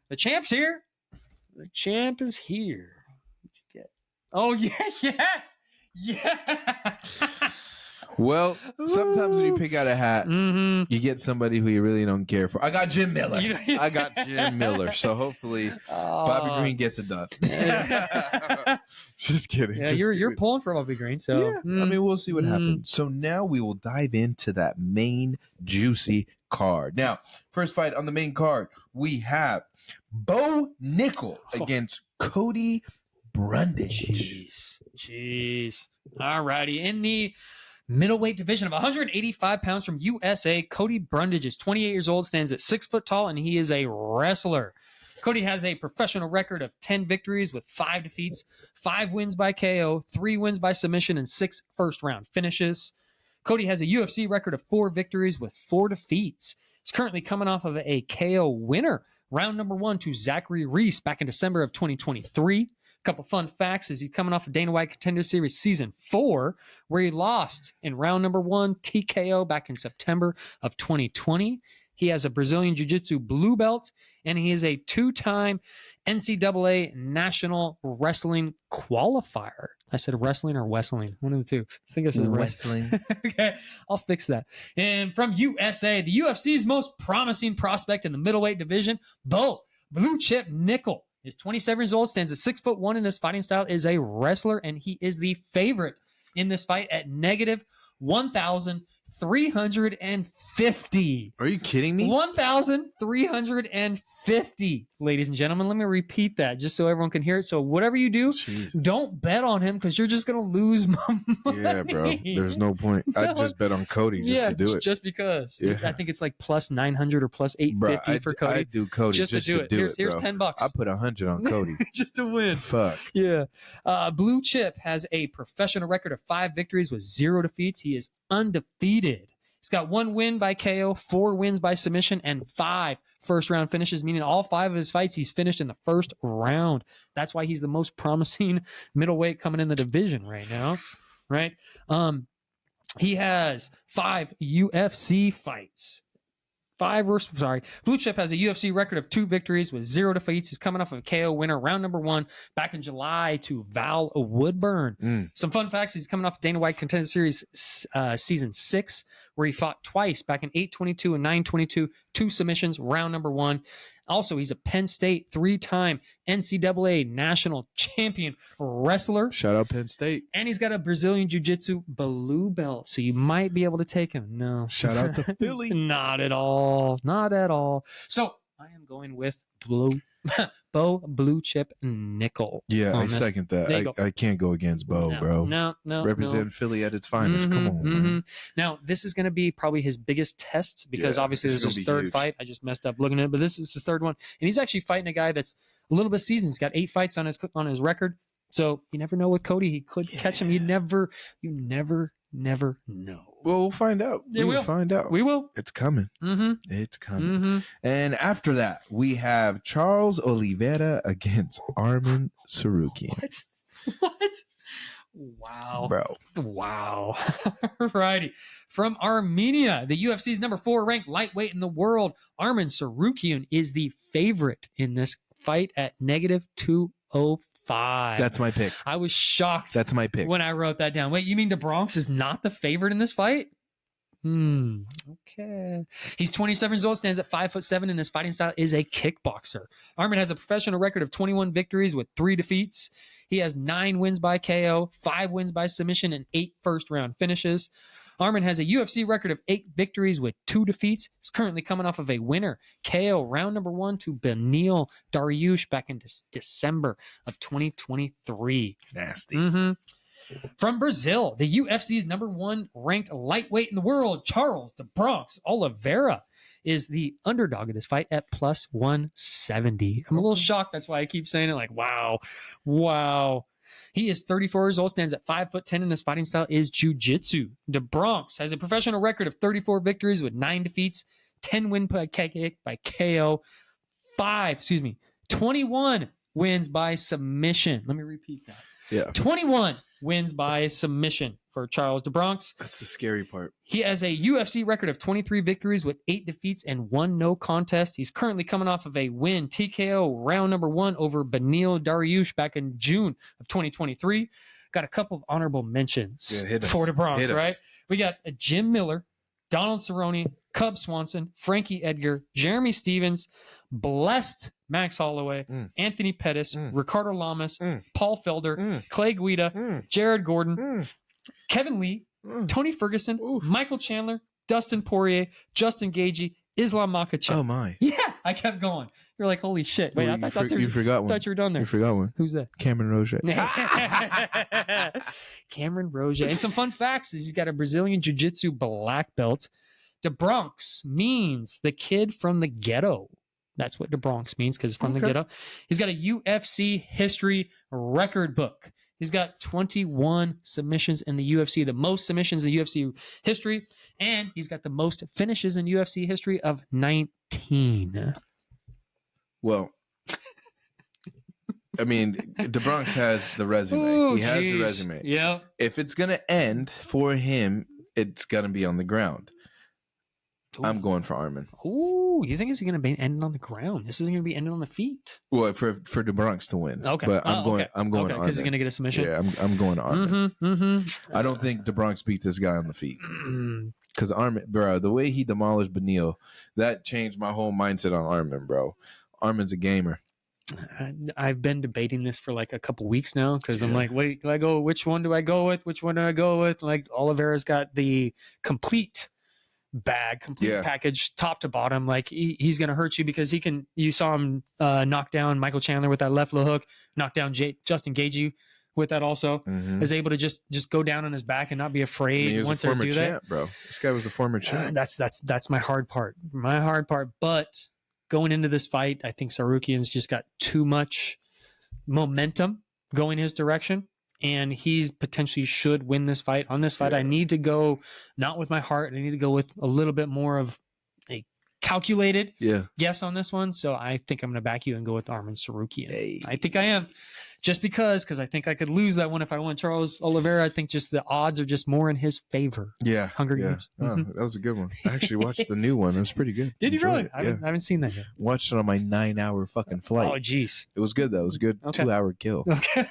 The champ's here. The champ is here. What'd you get? Oh, yeah, yes. Yeah. Well, sometimes when you pick out a hat, you get somebody who you really don't care for. I got Jim Miller. I got Jim Miller. So hopefully Bobby Green gets it done. Just kidding. Yeah, you're pulling for Bobby Green. So yeah, I mean, we'll see what happens. So now we will dive into that main juicy card. Now, first fight on the main card, we have Bo Nickal against Cody Brundage. Jeez. All righty. In the middleweight division of 185 pounds from USA, Cody Brundage is 28 years old, stands at 6 foot tall, and he is a wrestler. Cody has a professional record of 10 victories with 5 defeats, 5 wins by KO, 3 wins by submission, and 6 first-round finishes. Cody has a UFC record of 4 victories with 4 defeats. He's currently coming off of a KO winner, round number 1 to Zachary Reese back in December of 2023. Couple fun facts is he's coming off of Dana White Contender Series Season 4, where he lost in round number 1 TKO back in September of 2020. He has a Brazilian Jiu-Jitsu blue belt, and he is a 2-time NCAA National Wrestling Qualifier. I said wrestling or wrestling, one of the two. I think I said wrestling. Okay, I'll fix that. And from USA, the UFC's most promising prospect in the middleweight division, Bo Blue Chip Nickal. Is 27 years old, stands at 6'1" in his fighting style, is a wrestler, and he is the favorite in this fight at negative 1,350. Are you kidding me? 1,350, ladies and gentlemen. Let me repeat that just so everyone can hear it. So whatever you do, don't bet on him because you're just going to lose money. Yeah, bro. There's no point. I just bet on Cody just to do it. Just because. Yeah. I think it's like plus 900 or plus 850 for Cody. I do Cody just to do it. Here's $10. I put 100 on Cody. Just to win. Fuck. Yeah. Blue Chip has a professional record of 5 victories with 0 defeats. He is undefeated. He's got 1 win by KO, 4 wins by submission, and 5 first-round finishes, meaning all 5 of his fights he's finished in the first round. That's why he's the most promising middleweight coming in the division right now, right? He has 5 UFC fights. Blue Chip has a UFC record of 2 victories with 0 defeats. He's coming off of a KO winner, round number 1, back in July to Val Woodburn. Some fun facts: he's coming off Dana White Contender Series Season 6, where he fought twice back in 8/22 and 9/22, 2 submissions, round number 1. Also, he's a Penn State 3-time NCAA national champion wrestler. Shout out Penn State. And he's got a Brazilian Jiu-Jitsu blue belt, so you might be able to take him. No. Shout out to Philly. Not at all. Not at all. So I am going with Bo Blue Chip Nickal. Yeah, I second that. I can't go against Bo, bro. No. Represent Philly at its finest. Come on, man. Now, this is going to be probably his biggest test because obviously this is his 3rd fight. I just messed up looking at it, but this is his 3rd one. And he's actually fighting a guy that's a little bit seasoned. He's got 8 fights on his record, So you never know with Cody. He could catch him. You never know. Well, we'll find out. We'll find out. We will. It's coming. Mm-hmm. It's coming. Mm-hmm. And after that, we have Charles Oliveira against Arman Tsarukyan. What? Wow. Bro. Wow. Alrighty. From Armenia, the UFC's number 4 ranked lightweight in the world, Arman Tsarukyan is the favorite in this fight at -205. That's my pick. I was shocked. That's my pick. When I wrote that down. Wait, you mean DeBronx is not the favorite in this fight? Okay. He's 27 years old, stands at 5'7", and his fighting style is a kickboxer. Arman has a professional record of 21 victories with 3 defeats. He has 9 wins by KO, 5 wins by submission, and 8 first-round finishes. Arman has a UFC record of 8 victories with 2 defeats. He's currently coming off of a winner KO round number 1 to Beneil Dariush back in December of 2023. Nasty. Mm-hmm. From Brazil, the UFC's number 1 ranked lightweight in the world, Charles The Bronx Oliveira, is the underdog of this fight at +170. I'm a little shocked. That's why I keep saying it like, wow. He is 34 years old, stands at 5'10", and his fighting style is jiu-jitsu. The Bronx has a professional record of 34 victories with 9 defeats, 10 wins by KO, 21 wins by submission. Let me repeat that. Yeah. 21 wins by submission for Charles the Bronx. That's the scary part. He has a UFC record of 23 victories with 8 defeats and 1 no contest. He's currently coming off of a win TKO round number 1 over Beneil Dariush back in June of 2023. Got a couple of honorable mentions for the Bronx, right? We got Jim Miller, Donald Cerrone, Cub Swanson, Frankie Edgar, Jeremy Stevens, Blessed Max Holloway, Anthony Pettis, Ricardo Lamas, Paul Felder, Clay Guida, Jared Gordon, Kevin Lee, Tony Ferguson, Michael Chandler, Dustin Poirier, Justin Gaethje, Islam Makhachev. Oh my! Yeah, I kept going. You're like, holy shit! Wait, I thought you forgot one. I thought you were done there. You forgot one. Who's that? Cameron Roget. Cameron Roget. And some fun facts is he's got a Brazilian Jiu-Jitsu black belt. The Bronx means the kid from the ghetto. That's what the Bronx means because it's from the ghetto. He's got a UFC history record book. He's got 21 submissions in the UFC, the most submissions in the UFC history, and he's got the most finishes in UFC history of 19. Well, I mean, the Bronx has the resume. Ooh, he has the resume. Yeah. If it's going to end for him, it's going to be on the ground. Ooh. I'm going for Arman. Ooh, you think it's going to be ending on the ground? This isn't going to be ending on the feet. Well, for the Bronx to win. Okay, but I'm going Arman because he's going to get a submission. Yeah, I'm going to Arman. I don't think the Bronx beats this guy on the feet. Because Arman, bro, the way he demolished Beneil, that changed my whole mindset on Arman, bro. Arman's a gamer. I've been debating this for like a couple weeks now because I'm like, wait, do I go? Which one do I go with? Which one do I go with? Like Oliveira's got the complete package, top to bottom. Like he's going to hurt you because you saw him knock down Michael Chandler with that left low hook, knock down Justin Gaethje with that also. Is able to just go down on his back and not be afraid once they do that. Bro, this guy was a former champ. That's my hard part. But going into this fight, I think Tsarukyan's just got too much momentum going his direction. And he's potentially should win this fight. On this fight, I need to go not with my heart. I need to go with a little bit more of a calculated guess on this one. So I think I'm going to back you and go with Arman Tsarukyan. Hey. I think I am. Just because I think I could lose that one if I went Charles Oliveira. I think just the odds are just more in his favor. Yeah. Hunger Games. Oh, that was a good one. I actually watched the new one. It was pretty good. Did you really? I haven't seen that yet. Watched it on my 9-hour fucking flight. Oh, jeez. It was good, though. It was a good 2-hour kill. Okay.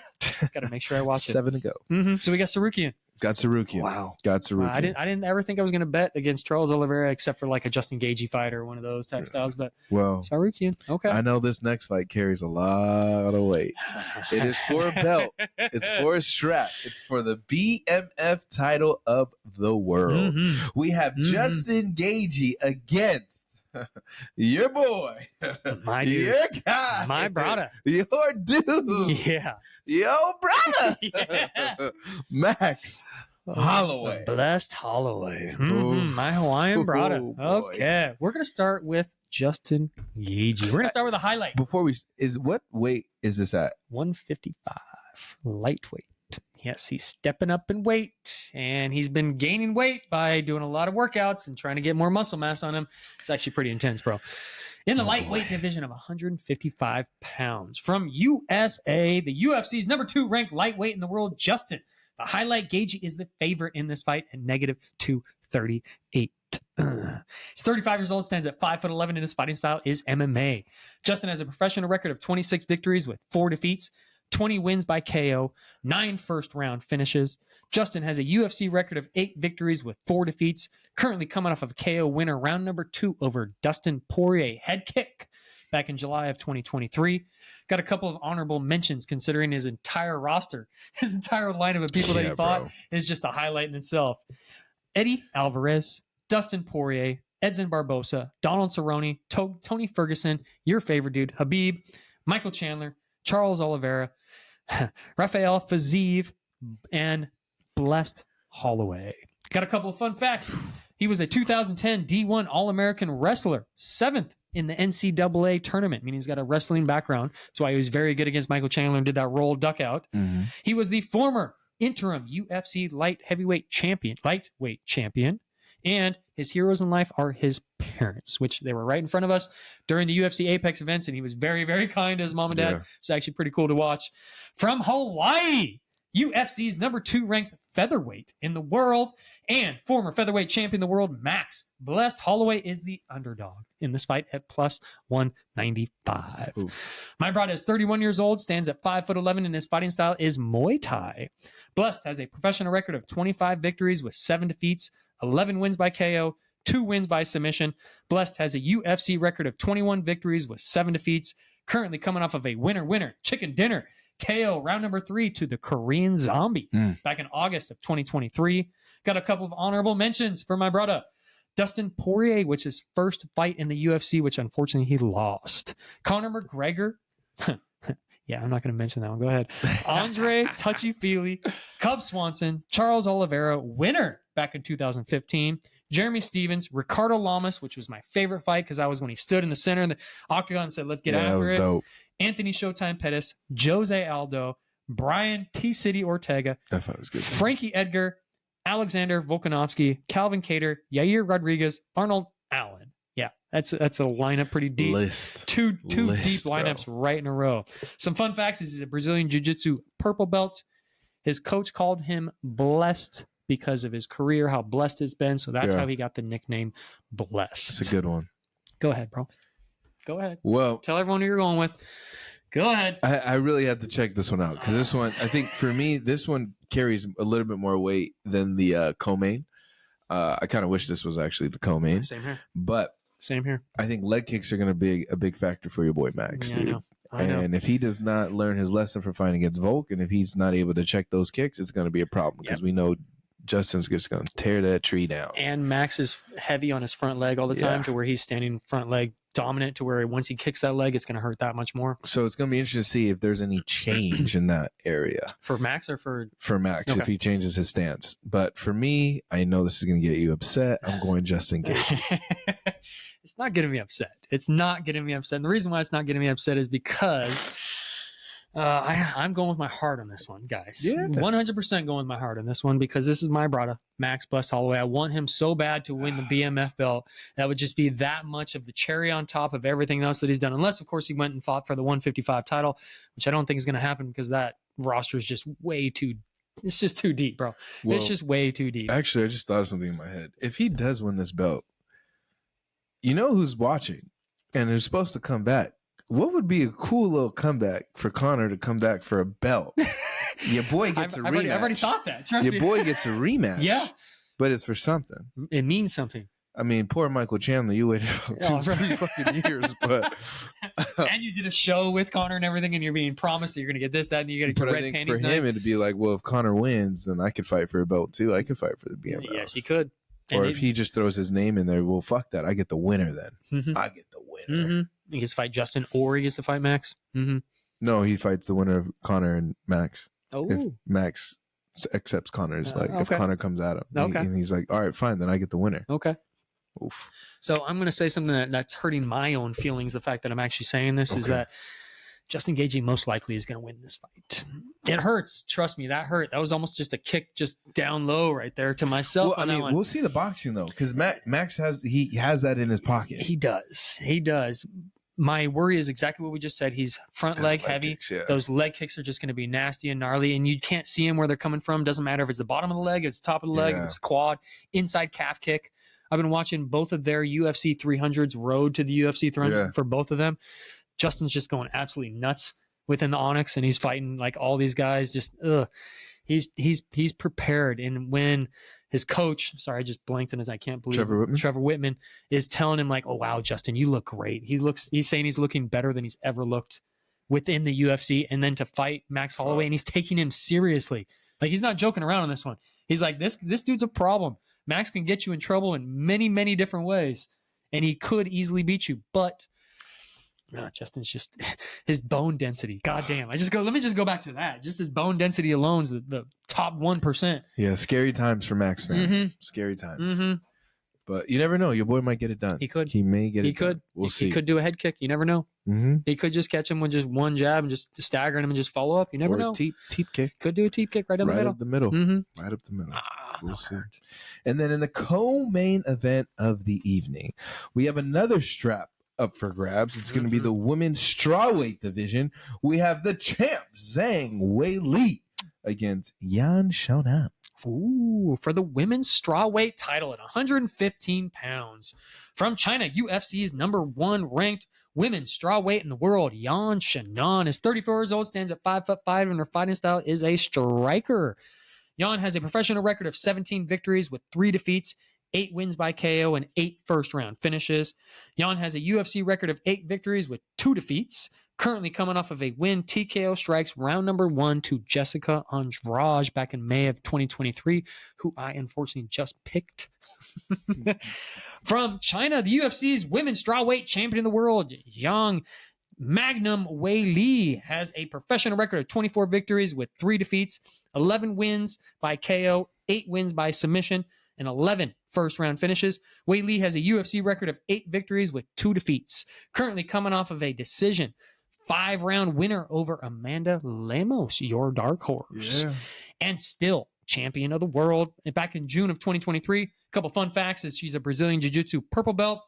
Got to make sure I watch it. 7 to go. So we got Tsarukyan. Got Tsarukyan. Wow. Got Tsarukyan. I didn't ever think I was going to bet against Charles Oliveira except for like a Justin Gaethje fight or one of those type styles. But Tsarukyan. Okay. I know this next fight carries a lot of weight. It is for a belt. It's for a strap. It's for the BMF title of the world. We have Justin Gaethje against your boy, my dude, your guy, my brother, your dude, yo brother, Max Holloway, blessed Holloway, my Hawaiian brother. Okay, we're gonna start with Justin Gaethje. We're gonna start with a highlight. Before what weight is this at? 155. lightweight. Yes, he's stepping up in weight, and he's been gaining weight by doing a lot of workouts and trying to get more muscle mass on him. It's actually pretty intense, bro. In the lightweight division of 155 pounds, from USA, the UFC's number 2 ranked lightweight in the world, Justin The Highlight Gaethje is the favorite in this fight at -238. He's 35 years old, stands at 5'11", and his fighting style is MMA. Justin has a professional record of 26 victories with 4 defeats, 20 wins by KO, 9 first-round finishes. Justin has a UFC record of 8 victories with 4 defeats, currently coming off of a KO winner round number 2 over Dustin Poirier head kick back in July of 2023. Got a couple of honorable mentions considering his entire roster. His entire lineup of people that he fought is just a highlight in itself. Eddie Alvarez, Dustin Poirier, Edson Barbosa, Donald Cerrone, Tony Ferguson, your favorite dude, Habib, Michael Chandler, Charles Oliveira, Rafael Fiziev, and Blessed Holloway. Got a couple of fun facts. He was a 2010 D1 All-American wrestler, 7th in the NCAA tournament, meaning he's got a wrestling background. That's why he was very good against Michael Chandler and did that roll duck out. Mm-hmm. He was the former interim UFC Light Heavyweight Champion, Lightweight Champion, and his heroes in life are his parents, which they were right in front of us during the UFC Apex events, and he was very, very kind to his mom and dad. Yeah. It's actually pretty cool to watch. From Hawaii, UFC's number 2 ranked featherweight in the world and former featherweight champion of the world, Max Blessed Holloway, is the underdog in this fight at +195. Oof. My brother is 31 years old, stands at 5'11", and his fighting style is Muay Thai. Blessed has a professional record of 25 victories with 7 defeats, 11 wins by KO, 2 wins by submission. Blessed has a UFC record of 21 victories with 7 defeats, currently coming off of a winner chicken dinner KO round number 3 to the Korean Zombie back in August of 2023. Got a couple of honorable mentions for my brother. Dustin Poirier, which is his first fight in the UFC, which unfortunately he lost. Conor McGregor. Yeah, I'm not going to mention that one. Go ahead. Andre Touchy-Feely, Cub Swanson, Charles Oliveira, winner back in 2015. Jeremy Stevens, Ricardo Lamas, which was my favorite fight because that was when he stood in the center of the octagon and said, let's get after it. Dope. Anthony Showtime Pettis, Jose Aldo, Brian T. City Ortega, that fight was good, Frankie Edgar, Alexander Volkanovski, Calvin Kattar, Yair Rodriguez, Arnold Allen. Yeah, that's a lineup pretty deep. Two deep lineups right in a row. Some fun facts is he's a Brazilian Jiu-Jitsu purple belt. His coach called him Blessed because of his career, how blessed it's been. So that's how he got the nickname Blessed. That's a good one. Go ahead, bro. Go ahead. Well, tell everyone who you're going with. Go ahead. I really had to check this one out because this one, I think for me, this one carries a little bit more weight than the co-main. I kind of wish this was actually the co-main. Same here. But same here. I think leg kicks are going to be a big factor for your boy Max, dude. I know. And if he does not learn his lesson for fighting against Volk, and if he's not able to check those kicks, it's going to be a problem because we know Justin's just going to tear that tree down. And Max is heavy on his front leg all the time to where he's standing front leg dominant to where once he kicks that leg, it's going to hurt that much more. So it's going to be interesting to see if there's any change in that area. For Max or for Max, if he changes his stance. But for me, I know this is going to get you upset. I'm going Justin Gaethje. It's not getting me upset. It's not getting me upset. And the reason why it's not getting me upset is because I'm going with my heart on this one, guys. Yeah. 100% going with my heart on this one because this is my brother, Max Blessed Holloway. I want him so bad to win the BMF belt. That would just be that much of the cherry on top of everything else that he's done. Unless, of course, he went and fought for the 155 title, which I don't think is going to happen because that roster is just way too it's just too deep, bro. Well, it's just way too deep. Actually, I just thought of something in my head. If he does win this belt, you know who's watching and they're supposed to come back. What would be a cool little comeback for Conor to come back for a belt? Your boy gets a rematch. I've already thought that. Trust me. Your boy gets a rematch. Yeah. But it's for something. It means something. I mean, poor Michael Chandler, you waited 2-3 fucking years, but and you did a show with Conor and everything, and you're being promised that you're going to get this, that, and you got to get red panties. For him, it'd be like, well, if Conor wins, then I could fight for a belt too. I could fight for the BMF. Yes, he could. Or if he just throws his name in there, well, fuck that. I get the winner then. Mm-hmm. I get the winner. Mm-hmm. He gets to fight Justin or he gets to fight Max. Mm-hmm. No, he fights the winner of Conor and Max. Oh. If Max accepts Conor's, if Conor comes at him. And he's like, all right, fine, then I get the winner. Okay. Oof. So I'm going to say something that's hurting my own feelings. The fact that I'm actually saying this is that Justin Gaethje most likely is going to win this fight. It hurts. Trust me, that hurt. That was almost just a kick just down low right there to myself. Well, I mean, we'll see the boxing though, because Max has that in his pocket. He does. My worry is exactly what we just said. He's front leg heavy. Kicks, yeah. Those leg kicks are just going to be nasty and gnarly, and you can't see them where they're coming from. Doesn't matter if it's the bottom of the leg, it's the top of the leg, it's quad, inside calf kick. I've been watching both of their UFC 300s road to the UFC 300 for both of them. Justin's just going absolutely nuts within the Onyx, and he's fighting like all these guys. Just he's prepared. And when his coach, sorry, I just blanked on his, I can't believe Trevor Whitman is telling him like, "Oh wow, Justin, you look great." He's saying he's looking better than he's ever looked within the UFC, and then to fight Max Holloway, and he's taking him seriously. Like, he's not joking around on this one. He's like, this dude's a problem. Max can get you in trouble in many, many different ways, and he could easily beat you, but Justin's just his bone density. God damn. Let me just go back to that. Just his bone density alone is the top 1%. Yeah, scary times for Max fans. Scary times. But you never know. Your boy might get it done. He could. He may get it done. We'll see. He could do a head kick. You never know. He could just catch him with just one jab and just stagger him and just follow up. You never know. Teep kick. Could do a teep kick right up the middle. Right up the middle. We'll see. And then in the co-main event of the evening, we have another strap up for grabs. It's going to be the women's strawweight division. We have the champ Zhang Weili against Yan Xiaonan. Ooh, for the women's strawweight title at 115 pounds. From China, UFC's #1 ranked women's strawweight in the world, Yan Xiaonan is 34 years old, stands at 5'5", and her fighting style is a striker. Yan has a professional record of 17 victories with 3 defeats, 8 wins by KO, and 8 first-round finishes. Yan has a UFC record of 8 victories with 2 defeats, currently coming off of a win TKO strikes round number 1 to Jessica Andrade back in May of 2023, who I unfortunately just picked. From China, the UFC's women's strawweight champion of the world, Yang Magnum Weili, has a professional record of 24 victories with 3 defeats, 11 wins by KO, 8 wins by submission, and 11 first-round finishes. Weili has a UFC record of 8 victories with 2 defeats, currently coming off of a decision 5-round winner over Amanda Lemos, your dark horse, and still champion of the world. And back in June of 2023, a couple fun facts is she's a Brazilian Jiu-Jitsu purple belt,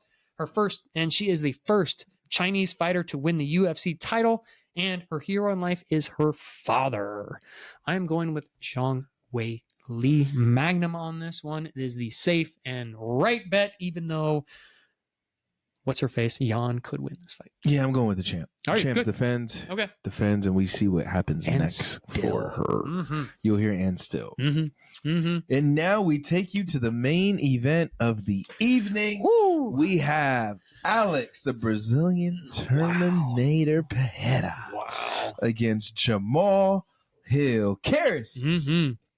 and she is the first Chinese fighter to win the UFC title, and her hero in life is her father. I am going with Zhang Weili Magnum on this one. It is the safe and right bet, even though what's her face? Yan could win this fight. Yeah, I'm going with the champ. All right, champ good. defends, and we see what happens And next still. for her. You'll hear and still. And now we take you to the main event of the evening. Woo. We have Alex, the Brazilian Terminator Pereira, against Jamahal Hill. Cariss,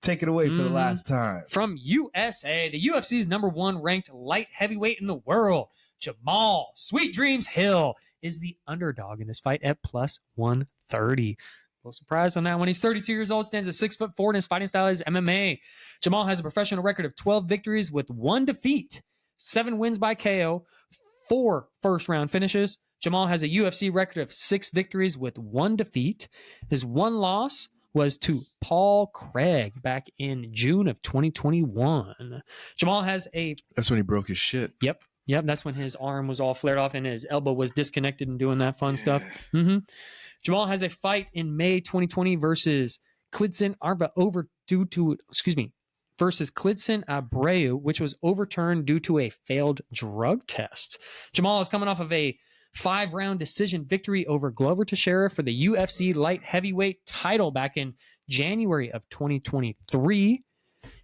take it away for the last time. From USA, the UFC's #1 ranked light heavyweight in the world, Jamahal Sweet Dreams Hill is the underdog in this fight at plus 130. A little surprised on that one. He's 32 years old, stands at 6'4", and his fighting style is MMA. Jamahal has a professional record of 12 victories with 1 defeat, 7 wins by KO, 4 first-round finishes. Jamahal has a UFC record of 6 victories with 1 defeat. His 1 loss was to Paul Craig back in June of 2021. Jamahal has That's when he broke his shit. Yep, that's when his arm was all flared off and his elbow was disconnected and doing that fun stuff. Jamahal has a fight in May 2020 versus Klidson Abreu, which was overturned due to a failed drug test. Jamahal is coming off of a 5-round decision victory over Glover Teixeira for the UFC Light Heavyweight title back in January of 2023.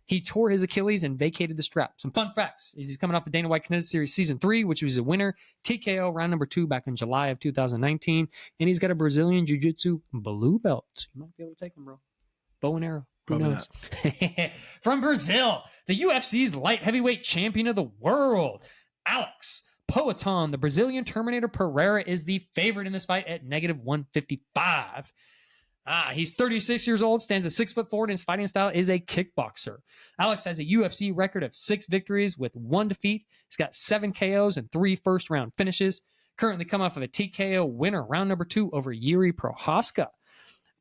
He tore his Achilles and vacated the strap. Some fun facts is he's coming off the Dana White Contender Series Season 3, which was a winner, TKO round number 2 back in July of 2019. And he's got a Brazilian Jiu-Jitsu blue belt. You might be able to take him, bro. Bow and arrow. Who knows? From Brazil, the UFC's light heavyweight champion of the world, Alex Poatan, the Brazilian Terminator Pereira, is the favorite in this fight at -155. He's 36 years old, stands at 6'4", and his fighting style is a kickboxer. Alex has a UFC record of 6 victories with 1 defeat. He's got 7 KOs and 3 first-round finishes. Currently come off of a TKO winner, round number 2 over Yuri Prohaska.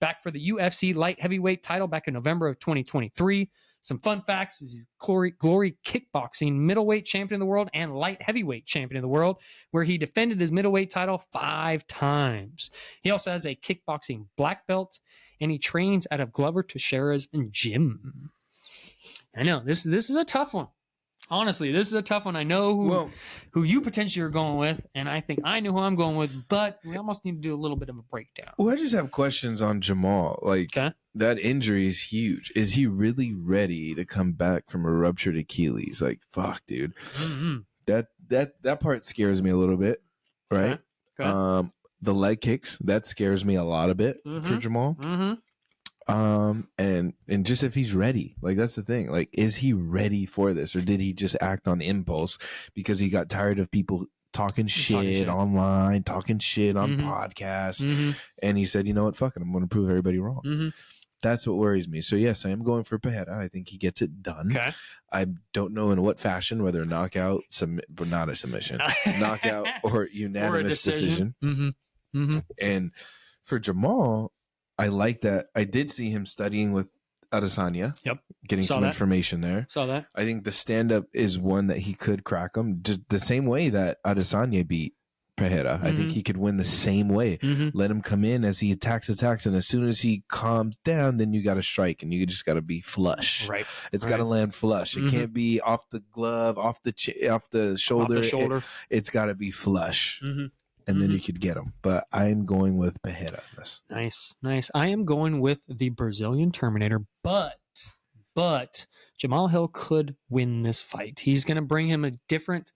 back for the UFC Light Heavyweight title back in November of 2023. Some fun facts is he's Glory Kickboxing Middleweight Champion of the World and Light Heavyweight Champion of the World, where he defended his middleweight title 5 times. He also has a kickboxing black belt, and he trains out of Glover Teixeira's gym. I know, this is a tough one. Honestly, this is a tough one. I know who you potentially are going with, and I think I know who I'm going with, but we almost need to do a little bit of a breakdown. Well, I just have questions on Jamahal. Like, that injury is huge. Is he really ready to come back from a ruptured Achilles? Like, fuck, dude. Mm-hmm. That part scares me a little bit, right? Okay. The leg kicks, that scares me a lot a bit for Jamahal. Mm-hmm. And just if he's ready, like, that's the thing. Like, is he ready for this, or did he just act on impulse because he got tired of people talking shit online, talking shit on podcasts, and he said, you know what, fuck it, I'm going to prove everybody wrong. That's what worries me. So yes, I am going for Pereira. I think he gets it done. Okay. I don't know in what fashion, whether knockout, but not a submission, knockout or unanimous decision. And for Jamahal, I like that. I did see him studying with Adesanya. Yep. Getting some information there. Saw that. I think the stand-up is one that he could crack him. The same way that Adesanya beat Pereira. I think he could win the same way. Let him come in as he attacks, and as soon as he calms down, then you got to strike, and you just got to be flush. Right. It's got to land flush. It can't be off the glove, off the shoulder. It's got to be flush. And then you could get him. But I'm going with Pereira on this. Nice. I am going with the Brazilian Terminator, but Jamahal Hill could win this fight. He's going to bring him a different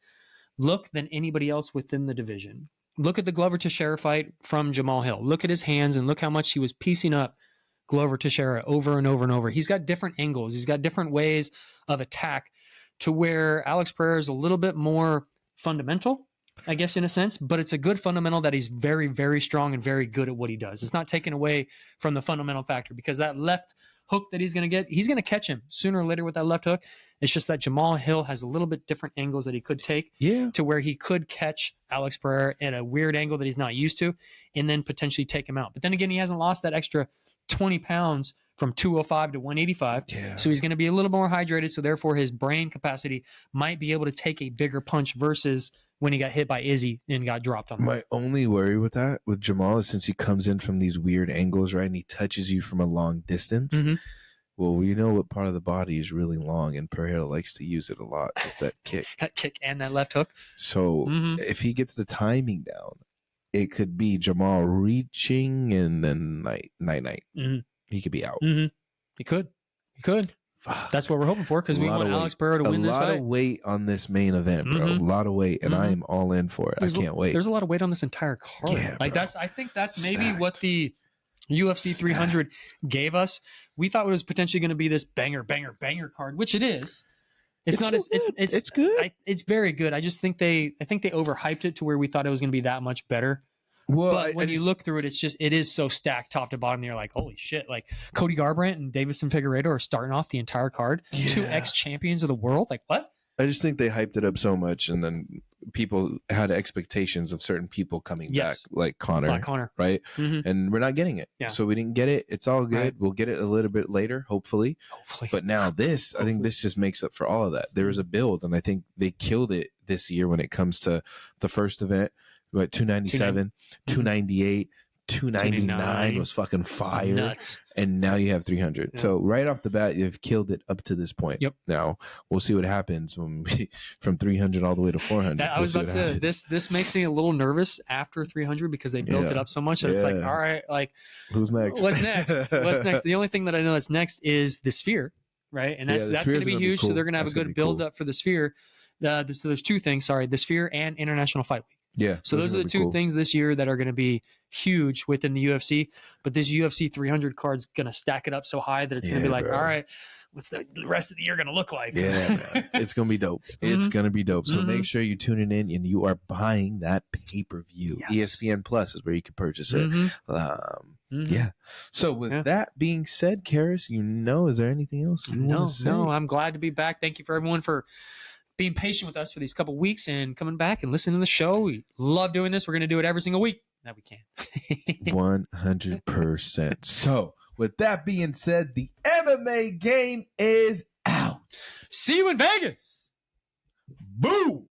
look than anybody else within the division. Look at the Glover Teixeira fight from Jamahal Hill. Look at his hands and look how much he was piecing up Glover Teixeira over and over and over. He's got different angles. He's got different ways of attack, to where Alex Pereira is a little bit more fundamental, I guess, in a sense, but it's a good fundamental that he's very, very strong and very good at what he does. It's not taken away from the fundamental factor, because that left hook that he's going to catch him sooner or later with that left hook. It's just that Jamahal Hill has a little bit different angles that he could take to where he could catch Alex Pereira at a weird angle that he's not used to, and then potentially take him out. But then again, he hasn't lost that extra 20 pounds from 205 to 185. So he's going to be a little more hydrated. So therefore his brain capacity might be able to take a bigger punch versus when he got hit by Izzy and got dropped on him. My only worry with Jamahal is, since he comes in from these weird angles, right, and he touches you from a long distance. Well, we know what part of the body is really long, and Pereira likes to use it a lot. It's that kick. That kick and that left hook. So if he gets the timing down, it could be Jamahal reaching and then night. He could be out. He could. That's what we're hoping for, because we want Alex Pereira to win this fight. A lot of weight on this main event, bro. A lot of weight, and I am all in for it. I can't wait. There's a lot of weight on this entire card. Yeah, like, I think that's maybe what the UFC 300 gave us. We thought it was potentially going to be this banger card, which it is. It's not as it's good. It's very good. I just think they overhyped it to where we thought it was going to be that much better. Well, but when you look through it, it is so stacked top to bottom. You're like, holy shit! Like, Cody Garbrandt and Davison Figueiredo are starting off the entire card. 2 ex-champions of the world. Like, what? I just think they hyped it up so much, and then people had expectations of certain people coming back, like Connor, right? And we're not getting it. So we didn't get it. It's all good. Right. We'll get it a little bit later, hopefully. But now I think this just makes up for all of that. There was a build, and I think they killed it this year when it comes to the first event. 297, 298, 299 was fucking fire. Nuts. And now you have 300. Yeah. So right off the bat, you've killed it up to this point. Yep. Now we'll see what happens when from 300 all the way to 400. I was about to say, this makes me a little nervous after 300, because they built it up so much that it's like, all right, like, who's next? What's next? The only thing that I know that's next is the Sphere, right? And that's going to be huge. Cool. So they're going to have a good build up for the Sphere. So there's 2 things. The Sphere and International Fight Week. Yeah. So those are the 2 things this year that are going to be huge within the UFC. But this UFC 300 card's going to stack it up so high that it's going to be like, all right, what's the rest of the year going to look like? Yeah, man. It's going to be dope. It's going to be dope. So make sure you tune in and you are buying that pay-per-view. Yes. ESPN Plus is where you can purchase it. Yeah. So with that being said, Cariss, is there anything else you want to say? No, I'm glad to be back. Thank you for everyone for being patient with us for these couple weeks and coming back and listening to the show. We love doing this. We're going to do it every single week. that we can. 100%. So, with that being said, the MMA game is out. See you in Vegas. Boom.